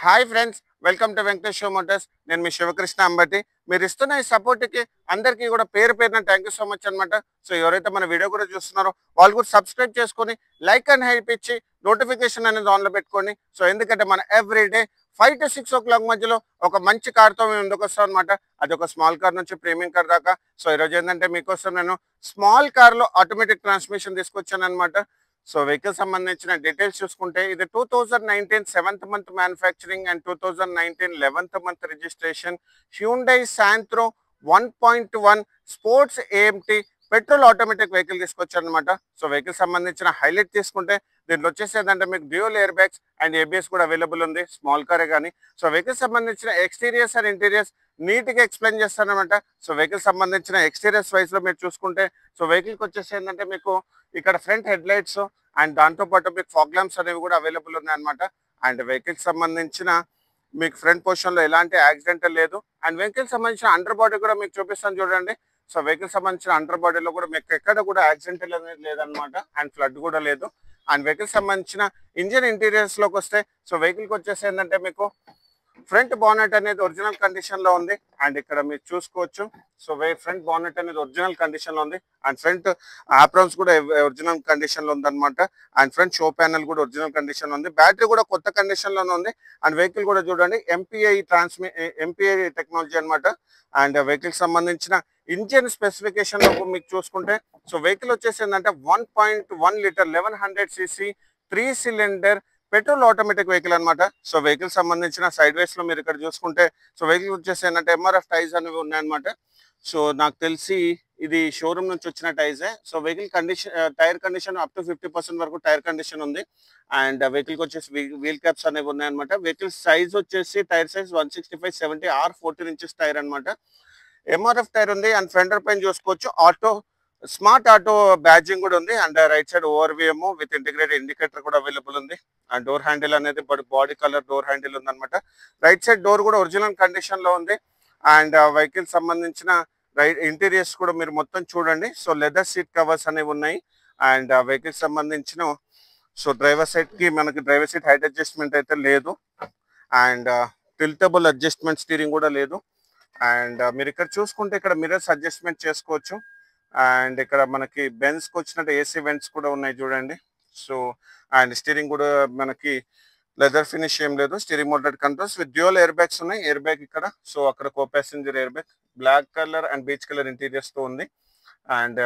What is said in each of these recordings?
Hi friends, welcome to Venkatesh Motors. నేను మీ శివకృష్ణ అంబటి. మీరు ఇస్తున్న ఈ సపోర్ట్కి అందరికీ కూడా పేరు పేరున థ్యాంక్ యూ సో మచ్ అనమాట. సో ఎవరైతే మన వీడియో కూడా చూస్తున్నారో వాళ్ళు కూడా సబ్స్క్రైబ్ చేసుకొని లైక్ అండ్ హైప్ ఇచ్చి నోటిఫికేషన్ అనేది ఆన్లో పెట్టుకోండి. సో ఎందుకంటే మన ఎవ్రీడే 5 to 6 o'clock మధ్యలో ఒక మంచి కార్తో మేము ముందుకు వస్తాం అనమాట. అది ఒక స్మాల్ కార్ నుంచి ప్రీమియం కార్ దాకా. సో ఈరోజు ఏంటంటే మీకోసం నేను స్మాల్ కార్లో ఆటోమేటిక్ ట్రాన్స్మిషన్ తీసుకొచ్చాను అనమాట. సో వెహికల్ సంబంధించిన డీటెయిల్స్ చూసుకుంటే ఇది 2019 7th month manufacturing and 2019 11th month registration Hyundai Santro 1.1 sports AMT petrol automatic vehicle తీసుకొచ్చారు అనమాట. సో వెహికల్ సంబంధించిన హైలైట్ తీసుకుంటే దీంట్లో వచ్చేసి ఏంటంటే మీకు dual air bags and ABS కూడా అవైలబుల్ ఉంది, స్మాల్ కారే కానీ. సో వెహికల్ సంబంధించిన ఎక్స్టీరియర్స్ అండ్ ఇంటీరియర్స్ నీట్గా ఎక్స్ప్లెయిన్ చేస్తానమాట. సో వెహికల్ సంబంధించిన ఎక్స్టీరియర్స్ వైజ్లో మీరు చూసుకుంటే సో వెహికల్కి వచ్చేసి ఏంటంటే మీకు ఇక్కడ ఫ్రంట్ హెడ్ లైట్స్ అండ్ దాంతోపాటు మీకు ఫాగ్ ల్యాంప్స్ అనేవి కూడా అవైలబుల్ ఉన్నాయన్నమాట. అండ్ వెహికల్కి సంబంధించిన మీకు ఫ్రంట్ పొజిషన్లో ఎలాంటి యాక్సిడెంట్ లేదు. అండ్ వెహికల్ సంబంధించిన అండర్ బాడీ కూడా మీకు చూపిస్తాను చూడండి. సో వెహికల్ సంబంధించిన అండర్ బాడీలో కూడా మీకు ఎక్కడ కూడా యాక్సిడెంట్ అనేది లేదనమాట. అండ్ ఫ్లడ్ కూడా లేదు. అండ్ వెహికల్ సంబంధించిన ఇంజిన్ ఇంటీరియర్స్లోకి వస్తే సో వెహికల్కి వచ్చేసి ఏంటంటే మీకు ఫ్రంట్ బానెట్ అనేది ఒరిజినల్ కండిషన్ లో ఉంది. అండ్ ఇక్కడ మీరు చూసుకోవచ్చు. సో ఫ్రంట్ బానెట్ అనేది ఒరిజినల్ కండిషన్ లో ఉంది. అండ్ ఫ్రంట్ ఆప్రాన్స్ కూడా ఒరిజినల్ కండిషన్ లో ఉంది అనమాట. అండ్ ఫ్రంట్ షో ప్యానల్ కూడా ఒరిజినల్ కండిషన్ లో ఉంది. బ్యాటరీ కూడా కొత్త కండిషన్ లోనే ఉంది. అండ్ వెహికల్ కూడా చూడండి ఎంపీఐ టెక్నాలజీ అనమాట. అండ్ వెహికల్ సంబంధించిన ఇంజిన్ స్పెసిఫికేషన్ లో మీకు చూసుకుంటే సో వెహికల్ వచ్చేసి ఏంటంటే 1.1 litre 1100cc 3 cylinder petrol automatic vehicle అనమాట. సో వెహికల్ సంబంధించిన సైడ్ వేస్ లో మీరు ఇక్కడ చూసుకుంటే సో వెహికల్ వచ్చేసి ఏంటంటే ఎంఆర్ఎఫ్ టైర్స్ అనేవి ఉన్నాయన్నమాట. సో నాకు తెలిసి ఇది షోరూమ్ నుంచి వచ్చిన టైర్సే. So vehicle condition tyre condition up to 50% వరకు టైర్ కండిషన్ ఉంది. అండ్ వెహికల్ వచ్చేసి వీల్ క్యాప్స్ అనేవి ఉన్నాయన్నమాట. వెహికల్ సైజ్ వచ్చేసి tyre size 165/70 R14 inches tyre అనమాట. ఎంఆర్ఎఫ్ టైర్ ఉంది. అండ్ ఫెండర్ పైన చూసుకోవచ్చు స్మార్ట్ ఆటో బ్యాడ్జింగ్ కూడా ఉంది. And right side ORVM with integrated indicator కూడా అవైలబుల్ ఉంది. అండ్ డోర్ హ్యాండిల్ అనేది బాడీ కలర్ డోర్ హ్యాండిల్ ఉంది అనమాట. రైట్ సైడ్ డోర్ కూడా ఒరిజినల్ కండిషన్ లో ఉంది. అండ్ వెహికల్ సంబంధించిన ఇంటీరియర్స్ కూడా మీరు మొత్తం చూడండి. సో లెదర్ సీట్ కవర్స్ అనేవి ఉన్నాయి. అండ్ వెహికల్ సంబంధించిన సో డ్రైవర్ సైడ్ కి మనకి డ్రైవర్ సీట్ హైట్ అడ్జస్ట్మెంట్ అయితే లేదు. అండ్ టిల్టబుల్ అడ్జస్ట్మెంట్ స్టీరింగ్ కూడా లేదు. అండ్ మీరు ఇక్కడ చూసుకుంటే ఇక్కడ మిర్రర్స్ అడ్జస్ట్మెంట్ చేసుకోవచ్చు. అండ్ ఇక్కడ మనకి బెన్స్ కి వచ్చినట్టు ఏసీ వెంట్స్ కూడా ఉన్నాయి చూడండి. సో అండ్ స్టీరింగ్ కూడా మనకి లెదర్ ఫినిష్ ఏం లేదు. Steering mounted controls with dual airbags ఉన్నాయి. ఎయిర్ బ్యాగ్ ఇక్కడ, సో అక్కడ co passenger airbag black colour and beige colour interiors తో ఉంది. అండ్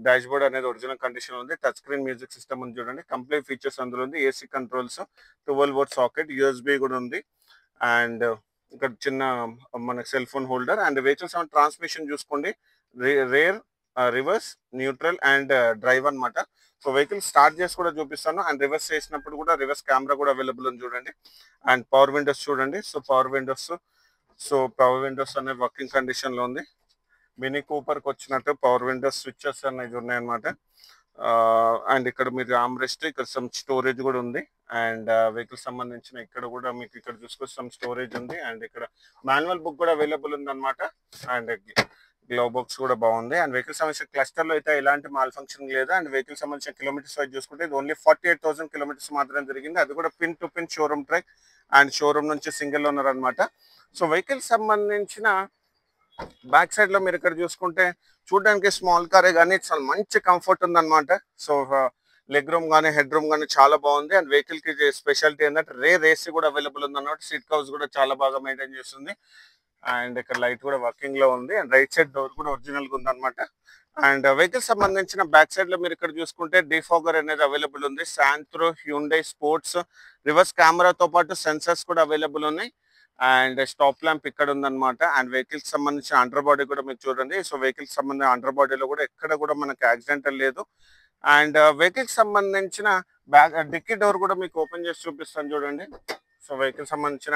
డాష్ బోర్డ్ అనేది ఒరిజినల్ కండిషన్ ఉంది. టచ్ స్క్రీన్ మ్యూజిక్ సిస్టమ్ ఉంది చూడండి. కంప్లీట్ ఫీచర్స్ అందులో ఉంది. AC controls 12 volt socket USB కూడా ఉంది. అండ్ ఇక్కడ చిన్న మనకి cell phone holder. And vehicles transmission చూసుకోండి, rear reverse neutral and drive అనమాట. సో వెహికల్ స్టార్ట్ చేసి కూడా చూపిస్తాను. అండ్ రివర్స్ చేసినప్పుడు కూడా రివర్స్ కెమెరా కూడా అవైలబుల్ ఉంది చూడండి. అండ్ పవర్ విండోస్ చూడండి. సో పవర్ విండోస్ అనేది వర్కింగ్ కండిషన్ లో ఉంది. మినీ కూపర్ కి వచ్చినట్టు పవర్ విండోస్ స్విచ్చెస్ అనేది ఉన్నాయన్నమాట. అండ్ ఇక్కడ మీరు ఆమ్రెస్ట్, ఇక్కడ సమ్ స్టోరేజ్ కూడా ఉంది. అండ్ వెహికల్ సంబంధించిన ఇక్కడ కూడా మీకు ఇక్కడ చూసుకోవచ్చు సమ్ స్టోరేజ్ ఉంది. అండ్ ఇక్కడ మాన్యువల్ బుక్ కూడా అవైలబుల్ ఉంది అనమాట. అండ్ గ్లో బాక్స్ కూడా బాగుంది. అండ్ వెహికల్ సంబంధించిన క్లస్టర్ లో అయితే ఎలాంటి మాల్ ఫంక్షన్ లేదు. అండ్ వెహికల్ సంబంధించిన కిలోమీటర్స్ వైజ్ చూసుకుంటే ఇది ఓన్లీ 48,000 కిలోమీటర్స్ మాత్రమే జరిగింది. అది కూడా pin to pin showroom track. And showroom నుంచి సింగిల్ ఓనర్ అనమాట. సో వెహికల్ సంబంధించిన బ్యాక్ సైడ్ లో మీరు ఇక్కడ చూసుకుంటే చూడడానికి స్మాల్ కారే కానీ చాలా మంచి కంఫర్ట్ ఉంది అనమాట. సో లెగ్ రూమ్ కానీ హెడ్ రూమ్ కానీ చాలా బాగుంది. అండ్ వెహికల్ కి స్పెషాలిటీ ఏంటంటే రేర్ ఏసీ కూడా అవైలబుల్ ఉంది అన్నమాట. సీట్ కవర్స్ కూడా చాలా బాగా మెయింటైన్ చేస్తుంది. అండ్ ఇక్కడ లైట్ కూడా వర్కింగ్ లో ఉంది. అండ్ రైట్ సైడ్ డోర్ కూడా ఒరిజినల్ గా ఉంది అనమాట. అండ్ వెహికల్ సంబంధించిన బ్యాక్ సైడ్ లో మీరు ఇక్కడ చూసుకుంటే డిఫాగర్ అనేది అవైలబుల్ ఉంది. శాంత్రో హ్యూండై స్పోర్ట్స్ రివర్స్ కెమెరాతో పాటు సెన్సర్స్ కూడా అవైలబుల్ ఉన్నాయి. అండ్ స్టాప్ ల్యాంప్ ఇక్కడ ఉందన్నమాట. అండ్ వెహికల్ సంబంధించిన అండర్ బాడీ కూడా మీరు చూడండి. సో వెహికల్ సంబంధించిన అండర్ బాడీలో కూడా ఎక్కడ కూడా మనకి యాక్సిడెంట్ లేదు. అండ్ వెహికల్ సంబంధించిన డిక్కీ డోర్ కూడా మీకు ఓపెన్ చేసి చూపిస్తాను చూడండి. సో వెహికల్ సంబంధించిన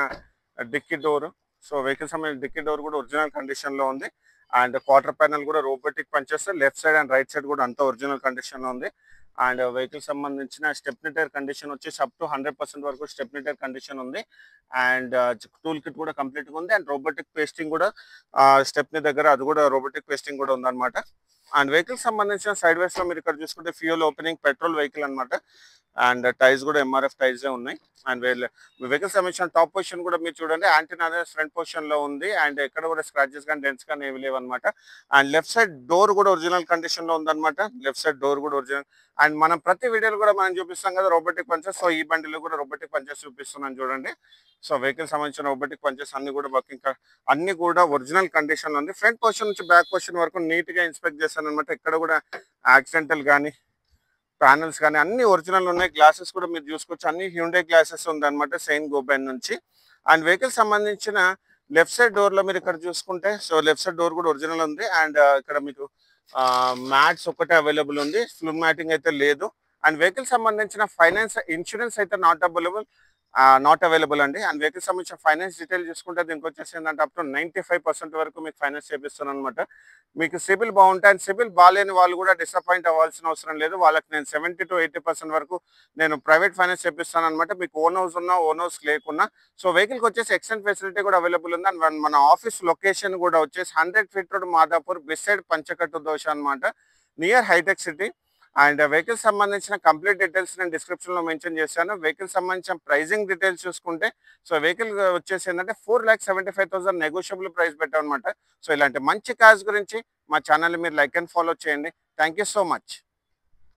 డిక్కీ డోర్, సో వెహికల్ సంబంధించిన డిక్కీ డోర్ కూడా ఒరిజినల్ కండిషన్ లో ఉంది. అండ్ క్వార్టర్ ప్యానల్ కూడా robotic punches left side and right side కూడా అంతా ఒరిజినల్ కండిషన్ లో ఉంది. అండ్ వెహికల్ సంబంధించిన స్టెప్నీ టైర్ కండిషన్ వచ్చేసి అప్ టు 100% వరకు స్టెప్నీ టైర్ కండిషన్ ఉంది. అండ్ టూల్ కిట్ కూడా కంప్లీట్ గా ఉంది. అండ్ రోబోటిక్ పేస్టింగ్ కూడా స్టెప్నీ దగ్గర అది కూడా రోబోటిక్ పేస్టింగ్ కూడా ఉందన్నమాట. అండ్ వెహికల్ సంబంధించిన సైడ్ వేస్ లో మీరు ఇక్కడ చూసుకుంటే ఫ్యూయల్ ఓపెనింగ్ పెట్రోల్ వెహికల్ అన్నమాట. అండ్ టైర్స్ కూడా ఎంఆర్ఎఫ్ టైర్స్ ఉన్నాయి. అండ్ వెహికల్ సంబంధించిన టాప్ పొజిషన్ కూడా మీరు చూడండి, యాంటీనా అనేది ఫ్రంట్ పొజిషన్ లో ఉంది. అండ్ ఎక్కడ కూడా స్క్రాచెస్ కానీ డెంట్స్ కానీ ఏవి లేవు అనమాట. అండ్ లెఫ్ట్ సైడ్ డోర్ కూడా ఒరిజినల్ కండిషన్ లో ఉందన్నమాట. లెఫ్ట్ సైడ్ డోర్ కూడా ఒరిజినల్. అండ్ మనం ప్రతి వీడియోలో కూడా మనం చూపిస్తాం కదా రోబోటిక్ పంచెస్. సో ఈ బండిలో కూడా రోబోటిక్ పంచెస్ చూపిస్తున్నాను చూడండి. సో వెహికల్ సంబంధించిన రోబోటిక్ పంచెస్ అన్ని కూడా వర్కింగ్, అన్ని కూడా ఒరిజినల్ కండిషన్ లో ఉంది. ఫ్రంట్ పొజిషన్ నుంచి బ్యాక్ పొజిషన్ వరకు నీట్ గా ఇన్స్పెక్ట్ చేశాను అనమాట. ఇక్కడ కూడా యాక్సిడెంటల్ కానీ ప్యానల్స్ కానీ అన్ని ఒరిజినల్ ఉన్నాయి. గ్లాసెస్ కూడా మీరు చూసుకోవచ్చు, అన్ని హ్యూండే గ్లాసెస్ ఉందన్నమాట సెయిన్ గోబెన్ నుంచి. అండ్ వెహికల్ సంబంధించిన లెఫ్ట్ సైడ్ డోర్ లో మీరు ఇక్కడ చూసుకుంటే, సో లెఫ్ట్ సైడ్ డోర్ కూడా ఒరిజినల్ ఉంది. అండ్ ఇక్కడ మీకు మ్యాట్స్ ఒకటే అవైలబుల్ ఉంది, ఫ్లూర్ మ్యాటింగ్ అయితే లేదు. అండ్ వెహికల్ సంబంధించిన ఫైనాన్స్ ఇన్సూరెన్స్ అయితే నాట్ అవైలబుల్ అండి. అండ్ వెహికల్ సంబంధించిన ఫైనాన్స్ డీటెయిల్ చూసుకుంటే దీనికి వచ్చేసి ఏంటంటే అప్ టు 95% వరకు మీకు ఫైనాన్స్ చేపిస్తున్నాను అనమాట. మీకు సిబిల్ బాగుంటే, అండ్ సిబిల్ బాగాలేని వాళ్ళు కూడా డిసప్పాయింట్ అవ్వాల్సిన అవసరం లేదు. వాళ్ళకి నేను 70 to 80% వరకు నేను ప్రైవేట్ ఫైనాన్స్ చేపిస్తాను అనమాట. మీకు ఓన్ హౌస్ ఉన్నా ఓన్ హౌస్ లేకున్నా. సో వెహికల్కి వచ్చేసి ఎక్స్టెండ్ ఫెసిలిటీ కూడా అవైలబుల్ ఉంది. అండ్ మన ఆఫీస్ లొకేషన్ కూడా వచ్చేసి 100 feet road Madhapur beside Panchakattu Dosa అనమాట, నియర్ హైటెక్ సిటీ. అండ్ వెహికల్ సంబంధించిన కంప్లీట్ డీటెయిల్స్ నేను డిస్క్రిప్షన్ లో మెన్షన్ చేశాను. వెహికల్ సంబంధించిన ప్రైజింగ్ డీటెయిల్స్ చూసుకుంటే, సో వెహికల్ వచ్చేసి ఏంటంటే 4,75,000 నెగోషియబుల్ ప్రైస్ పెట్టామన్నమాట. సో ఇలాంటి మంచి కార్స్ గురించి మా ఛానల్ మీరు లైక్ అండ్ ఫాలో చేయండి. Thank you so much.